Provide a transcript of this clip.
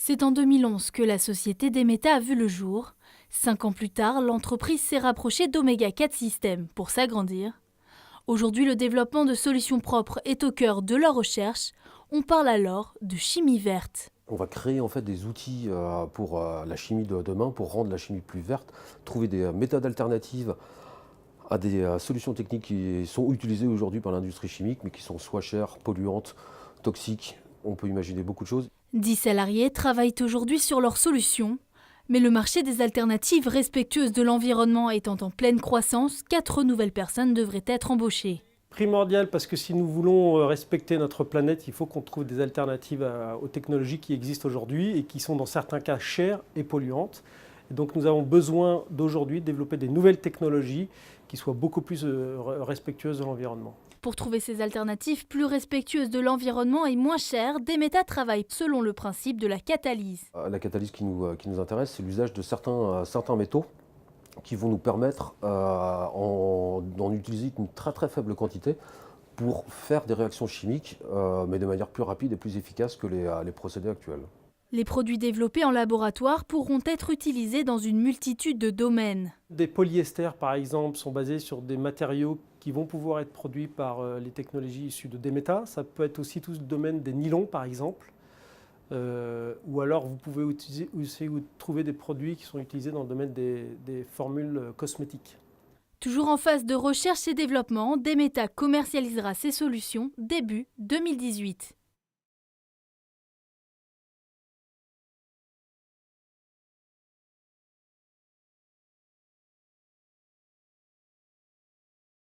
C'est en 2011 que la société Demeta a vu le jour. 5 ans plus tard, l'entreprise s'est rapprochée d'Omega 4 Systems pour s'agrandir. Aujourd'hui, le développement de solutions propres est au cœur de leur recherche. On parle alors de chimie verte. On va créer en fait des outils pour la chimie de demain, pour rendre la chimie plus verte, trouver des méthodes alternatives à des solutions techniques qui sont utilisées aujourd'hui par l'industrie chimique, mais qui sont soit chères, polluantes, toxiques. On peut imaginer beaucoup de choses. 10 salariés travaillent aujourd'hui sur leurs solutions. Mais le marché des alternatives respectueuses de l'environnement étant en pleine croissance, 4 nouvelles personnes devraient être embauchées. Primordial parce que si nous voulons respecter notre planète, il faut qu'on trouve des alternatives aux technologies qui existent aujourd'hui et qui sont dans certains cas chères et polluantes. Et donc nous avons besoin d'aujourd'hui de développer des nouvelles technologies qui soient beaucoup plus respectueuses de l'environnement. Pour trouver ces alternatives plus respectueuses de l'environnement et moins chères, Demeta travaille selon le principe de la catalyse. La catalyse qui nous intéresse, c'est l'usage de certains métaux qui vont nous permettre d'en utiliser une très faible quantité pour faire des réactions chimiques, mais de manière plus rapide et plus efficace que les procédés actuels. Les produits développés en laboratoire pourront être utilisés dans une multitude de domaines. Des polyesters, par exemple, sont basés sur des matériaux qui vont pouvoir être produits par les technologies issues de Demeta. Ça peut être aussi tout le domaine des nylons, par exemple. Ou alors vous pouvez aussi trouver des produits qui sont utilisés dans le domaine des formules cosmétiques. Toujours en phase de recherche et développement, Demeta commercialisera ses solutions début 2018.